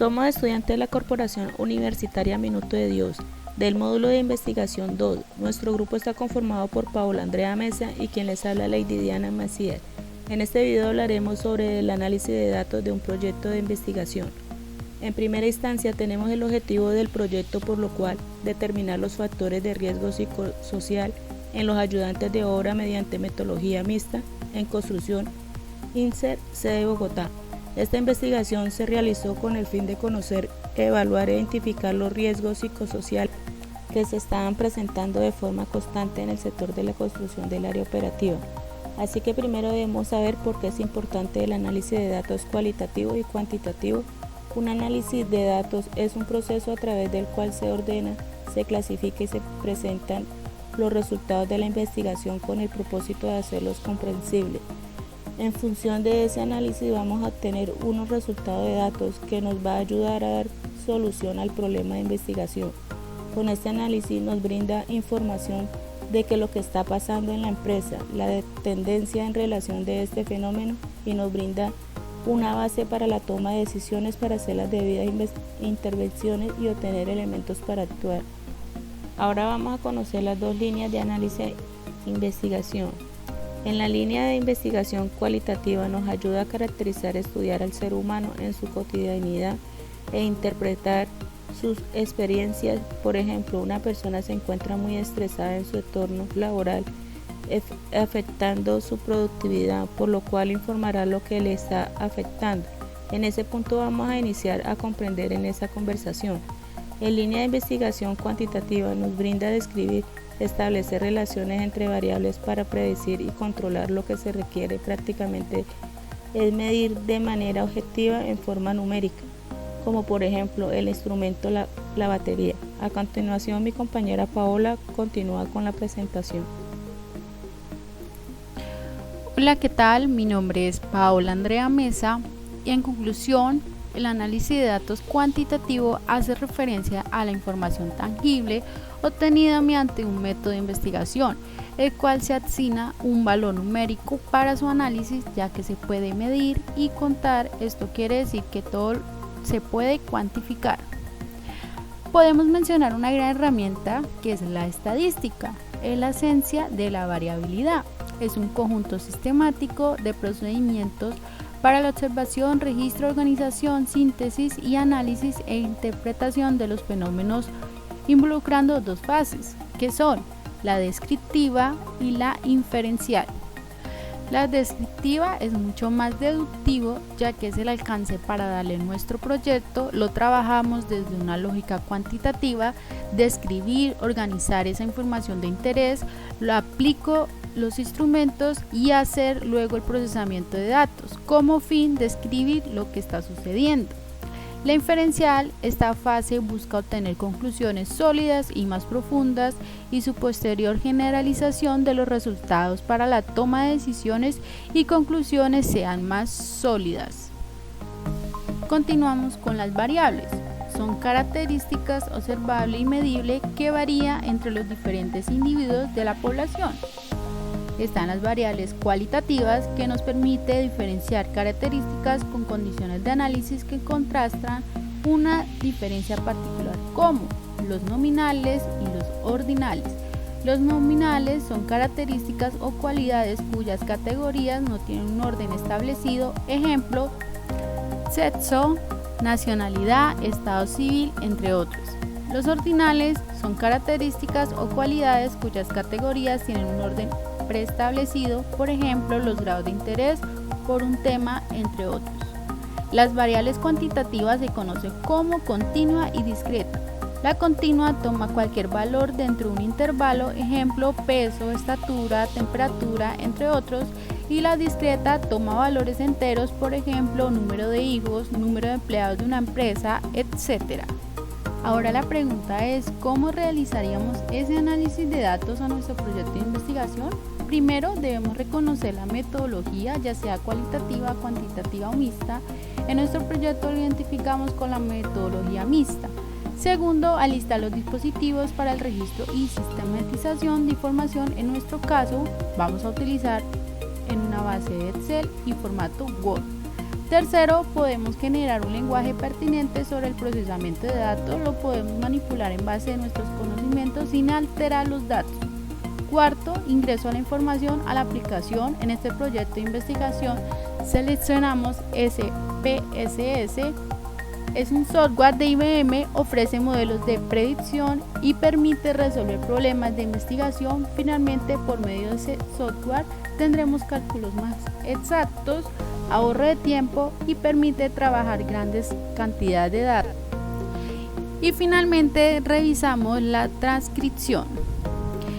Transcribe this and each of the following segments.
Somos estudiantes de la Corporación Universitaria Minuto de Dios, del módulo de investigación 2. Nuestro grupo está conformado por Paola Andrea Mesa y quien les habla Lady Diana Maciel. En este video hablaremos sobre el análisis de datos de un proyecto de investigación. En primera instancia tenemos el objetivo del proyecto, por lo cual determinar los factores de riesgo psicosocial en los ayudantes de obra mediante metodología mixta en construcción INSER, sede Bogotá. Esta investigación se realizó con el fin de conocer, evaluar e identificar los riesgos psicosociales que se estaban presentando de forma constante en el sector de la construcción del área operativa. Así que primero debemos saber por qué es importante el análisis de datos cualitativo y cuantitativo. Un análisis de datos es un proceso a través del cual se ordena, se clasifica y se presentan los resultados de la investigación con el propósito de hacerlos comprensibles. En función de ese análisis vamos a obtener unos resultados de datos que nos va a ayudar a dar solución al problema de investigación. Con este análisis nos brinda información de que lo que está pasando en la empresa, la tendencia en relación de este fenómeno, y nos brinda una base para la toma de decisiones para hacer las debidas intervenciones y obtener elementos para actuar. Ahora vamos a conocer las dos líneas de análisis e investigación. En la línea de investigación cualitativa nos ayuda a caracterizar, estudiar al ser humano en su cotidianidad e interpretar sus experiencias. Por ejemplo, una persona se encuentra muy estresada en su entorno laboral, afectando su productividad, por lo cual informará lo que le está afectando. En ese punto vamos a iniciar a comprender en esa conversación. En línea de investigación cuantitativa nos brinda describir, establecer relaciones entre variables para predecir y controlar. Lo que se requiere prácticamente es medir de manera objetiva en forma numérica, como por ejemplo el instrumento la batería. A continuación mi compañera Paola continúa con la presentación. Hola, ¿qué tal? Mi nombre es Paola Andrea Mesa y en conclusión, el análisis de datos cuantitativo hace referencia a la información tangible obtenida mediante un método de investigación, el cual se asigna un valor numérico para su análisis, ya que se puede medir y contar. Esto quiere decir que todo se puede cuantificar. Podemos mencionar una gran herramienta que es la estadística. Es la esencia de la variabilidad. Es un conjunto sistemático de procedimientos para la observación, registro, organización, síntesis y análisis e interpretación de los fenómenos, involucrando dos fases, que son la descriptiva y la inferencial. La descriptiva es mucho más deductivo, ya que es el alcance para darle nuestro proyecto. Lo trabajamos desde una lógica cuantitativa, describir, organizar esa información de interés, lo aplico los instrumentos y hacer luego el procesamiento de datos, como fin describir lo que está sucediendo. La inferencial, esta fase busca obtener conclusiones sólidas y más profundas y su posterior generalización de los resultados para la toma de decisiones y conclusiones sean más sólidas. Continuamos con las variables. Son características observables y medibles que varían entre los diferentes individuos de la población. Están las variables cualitativas, que nos permite diferenciar características con condiciones de análisis que contrastan una diferencia particular, como los nominales y los ordinales. Los nominales son características o cualidades cuyas categorías no tienen un orden establecido, ejemplo, sexo, nacionalidad, estado civil, entre otros. Los ordinales son características o cualidades cuyas categorías tienen un orden preestablecido, por ejemplo, los grados de interés por un tema, entre otros. Las variables cuantitativas se conocen como continua y discreta. La continua toma cualquier valor dentro de un intervalo, ejemplo, peso, estatura, temperatura, entre otros, y la discreta toma valores enteros, por ejemplo, número de hijos, número de empleados de una empresa, etc. Ahora la pregunta es, ¿cómo realizaríamos ese análisis de datos a nuestro proyecto de investigación? Primero, debemos reconocer la metodología, ya sea cualitativa, cuantitativa o mixta. En nuestro proyecto lo identificamos con la metodología mixta. Segundo, alistar los dispositivos para el registro y sistematización de información. En nuestro caso, vamos a utilizar en una base de Excel y formato Word. Tercero, podemos generar un lenguaje pertinente sobre el procesamiento de datos, lo podemos manipular en base a nuestros conocimientos sin alterar los datos. Cuarto, ingreso a la información a la aplicación. En este proyecto de investigación seleccionamos SPSS. Es un software de IBM, ofrece modelos de predicción y permite resolver problemas de investigación. Finalmente, por medio de ese software tendremos cálculos más exactos, ahorro de tiempo y permite trabajar grandes cantidades de datos. Y finalmente revisamos la transcripción.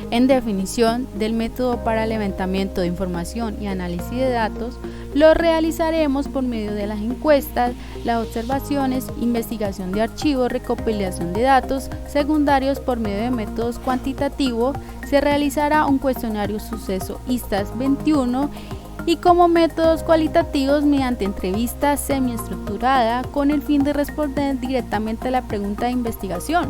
En definición del método para el levantamiento de información y análisis de datos, lo realizaremos por medio de las encuestas, las observaciones, investigación de archivos, recopilación de datos secundarios por medio de métodos cuantitativos. Se realizará un cuestionario suceso ISTAS 21 y como métodos cualitativos mediante entrevista semiestructurada con el fin de responder directamente a la pregunta de investigación.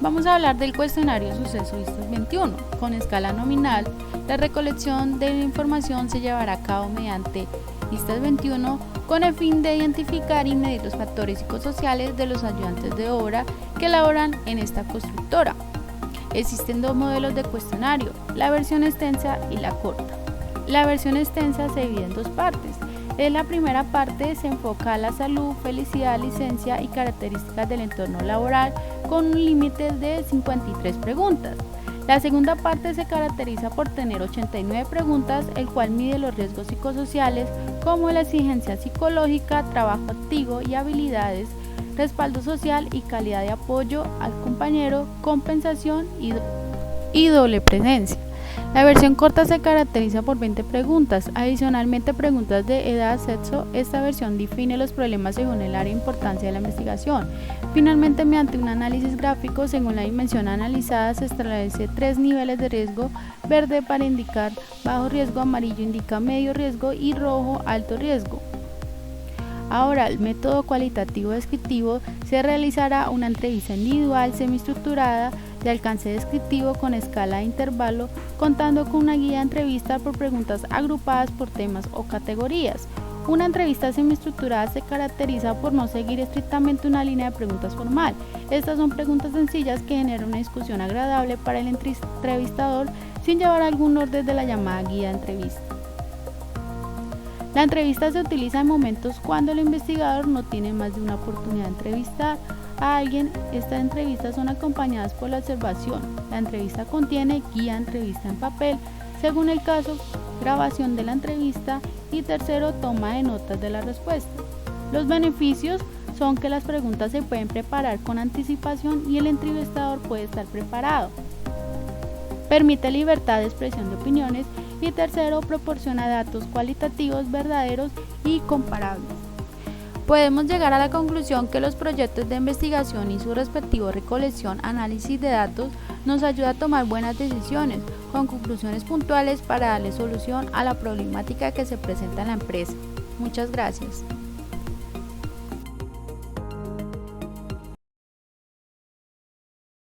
Vamos a hablar del cuestionario suceso ISTAS 21. Con escala nominal, la recolección de información se llevará a cabo mediante ISTAS 21 con el fin de identificar y medir los factores psicosociales de los ayudantes de obra que laboran en esta constructora. Existen dos modelos de cuestionario, la versión extensa y la corta. La versión extensa se divide en dos partes. En la primera parte se enfoca a la salud, felicidad, licencia y características del entorno laboral con un límite de 53 preguntas. La segunda parte se caracteriza por tener 89 preguntas, el cual mide los riesgos psicosociales como la exigencia psicológica, trabajo activo y habilidades, respaldo social y calidad de apoyo al compañero, compensación y doble presencia. La versión corta se caracteriza por 20 preguntas, adicionalmente preguntas de edad, sexo. Esta versión define los problemas según el área de importancia de la investigación. Finalmente, mediante un análisis gráfico, según la dimensión analizada, se establece 3 niveles de riesgo: verde para indicar bajo riesgo, amarillo indica medio riesgo y rojo alto riesgo. Ahora, el método cualitativo descriptivo se realizará una entrevista individual semiestructurada de alcance descriptivo con escala de intervalo, contando con una guía de entrevista por preguntas agrupadas por temas o categorías. Una entrevista semiestructurada se caracteriza por no seguir estrictamente una línea de preguntas formal. Estas son preguntas sencillas que generan una discusión agradable para el entrevistador sin llevar algún orden de la llamada guía de entrevista. La entrevista se utiliza en momentos cuando el investigador no tiene más de una oportunidad de entrevistar a alguien. Estas entrevistas son acompañadas por la observación. La entrevista contiene guía de entrevista en papel, según el caso, grabación de la entrevista y tercero, toma de notas de la respuesta. Los beneficios son que las preguntas se pueden preparar con anticipación y el entrevistador puede estar preparado. Permite libertad de expresión de opiniones y tercero, proporciona datos cualitativos verdaderos y comparables. Podemos llegar a la conclusión que los proyectos de investigación y su respectivo recolección, análisis de datos nos ayuda a tomar buenas decisiones con conclusiones puntuales para darle solución a la problemática que se presenta en la empresa. Muchas gracias.